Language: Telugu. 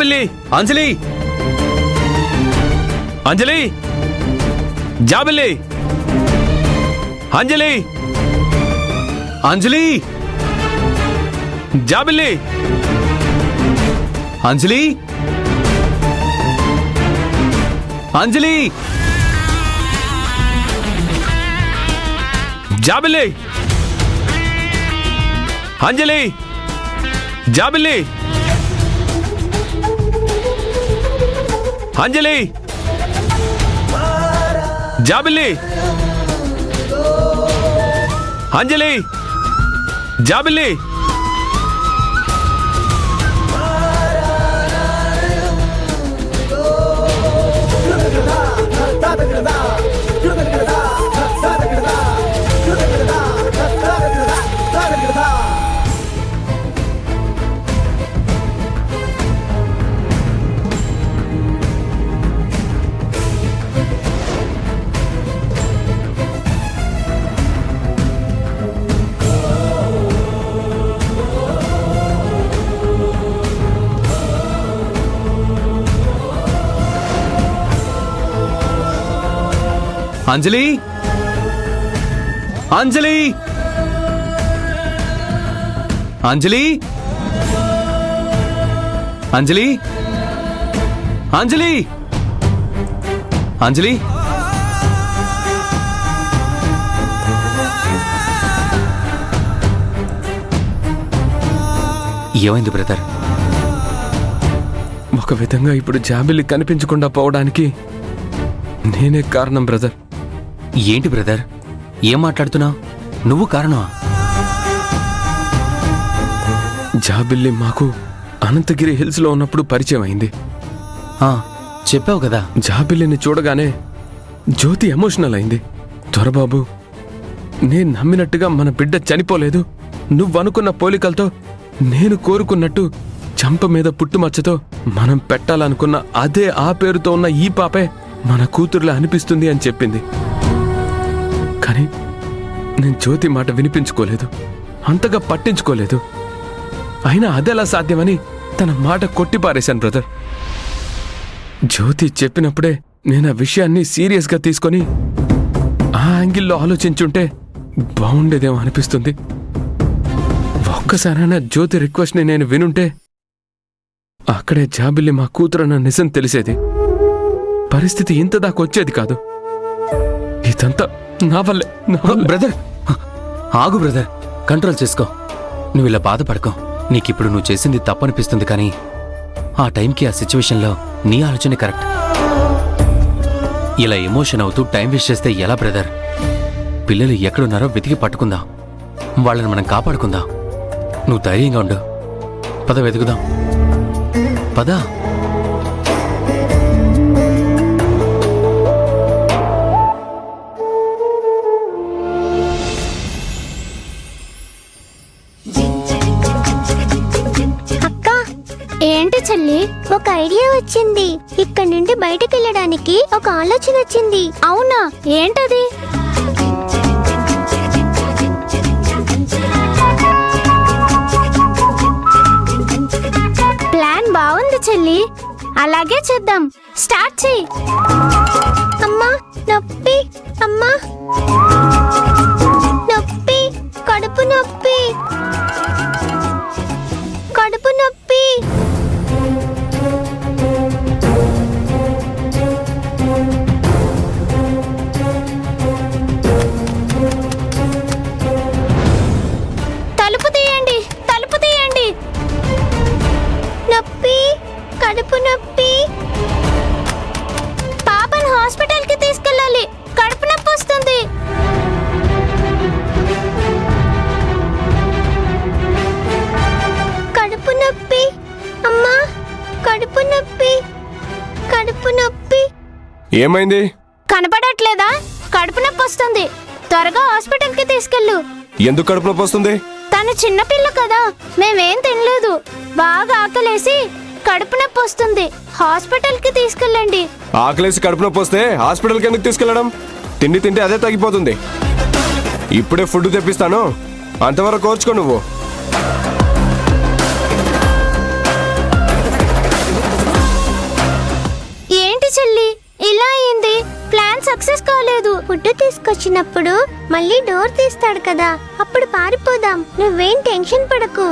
బిల్లి అంజలి అంజలి జాబిల్లి అంజలి అంజలి జాబిల్లి అంజలి అంజలి జాబిల్లి అంజలి జాబిల్లి అంజలి జాబిల్లి అంజలి జాబిల్లి అంజలి అంజలి అంజలి అంజలి అంజలి అంజలి ఏమైంది బ్రదర్? ఒక విధంగా ఇప్పుడు జాబిల్లి కనిపించకుండా పోవడానికి నేనే కారణం బ్రదర్. ఏంటి బ్రదర్, ఏం మాట్లాడుతున్నావు? నువ్వు కారణమా? జాబిల్లి మాకు అనంతగిరి హిల్స్ లో ఉన్నప్పుడు పరిచయం అయింది. చెప్పావు కదా. జాబిల్లిని చూడగానే జ్యోతి ఎమోషనల్ అయింది. దొరబాబు, నేను నమ్మినట్టుగా మన బిడ్డ చనిపోలేదు, నువ్వనుకున్న పోలికలతో నేను కోరుకున్నట్టు చంప మీద పుట్టుమచ్చతో మనం పెట్టాలనుకున్న అదే ఆ పేరుతో ఉన్న ఈ పాపే మన కూతురులా అనిపిస్తుంది అని చెప్పింది. కానీ నేను జ్యోతి మాట వినిపించుకోలేదు, అంతగా పట్టించుకోలేదు. అయినా అదెలా సాధ్యమని తన మాట కొట్టిపారేశాను బ్రదర్. జ్యోతి చెప్పినప్పుడే నేను ఆ విషయాన్ని సీరియస్గా తీసుకొని ఆ యాంగిల్లో ఆలోచించుంటే బాగుండేదేమో అనిపిస్తుంది. ఒక్కసారైనా జ్యోతి రిక్వెస్ట్ని నేను వినుంటే అక్కడే జాబిల్లి మా కూతురన్న నిజం తెలిసేది. పరిస్థితి ఇంత దాకా వచ్చేది కాదు. ఇదంతా నా వల్లే. బ్రదర్ ఆగు బ్రదర్, కంట్రోల్ చేసుకో. నువ్వు ఇలా బాధపడకో. నీకిప్పుడు నువ్వు చేసింది తప్పనిపిస్తుంది, కానీ ఆ టైంకి ఆ సిచ్యువేషన్లో నీ ఆలోచన కరెక్ట్. ఇలా ఎమోషన్ అవుతూ టైం వేస్ట్ చేస్తే ఎలా బ్రదర్? పిల్లలు ఎక్కడున్నారో వెతికి పట్టుకుందాం, వాళ్ళని మనం కాపాడుకుందాం. నువ్వు ధైర్యంగా ఉండు. పద వెతుకుదాం, పద. ఏంటి చెల్లి, ఒక ఐడియా వచ్చింది. ఇక్కడ నుండి బయటకు వెళ్ళడానికి ఒక ఆలోచన వచ్చింది. అవునా, ఏంటది? ప్లాన్ బాగుంది చెల్లి, అలాగే చేద్దాం. స్టార్ట్ చెయ్యి. అమ్మా నొప్పి, అమ్మా నొప్పి, కడుపు నొప్పి, కడుపు నొప్పి. తలుపు తీయండి, తలుపు తీయండి. నొప్పి, కడుపు నొప్పి. పాపను హాస్పిటల్కి తీసుకెళ్ళాలి, కడుపు నొప్పి వస్తుంది. కడుపు నొప్పి, అమ్మా కడుపు నొప్పి, కడుపు నొప్పి. ఏమైంది? కనపడట్లేదా? కడుపు నొప్పి వస్తుంది, త్వరగా హాస్పిటల్కి తీసుకెళ్ళు. ఎందుకు కడుపు నొప్పి వస్తుంది? తను చిన్నపిల్ల కదా, మేమేం తినలేదు, బాగా ఆకలేసి కడుపు నొప్పి వస్తుంది. హాస్పిటల్కి తీసుకెళ్ళండి. ఆకలేసి కడుపు నొప్పి వస్తే హాస్పిటల్కి ఎందుకు తీసుకెళ్ళడం? తిండి తింటే అదే తగ్గిపోతుంది. ఇప్పుడే ఫుడ్ తెప్పిస్తాను, అంతవరకు కోర్చుకో నువ్వు. సక్సెస్ కాలేదు. ఫుడ్ తీసుకొచ్చినప్పుడు మళ్ళీ డోర్ తీస్తాడు కదా, అప్పుడు పారిపోదాం. నువ్వేం టెన్షన్ పడకు.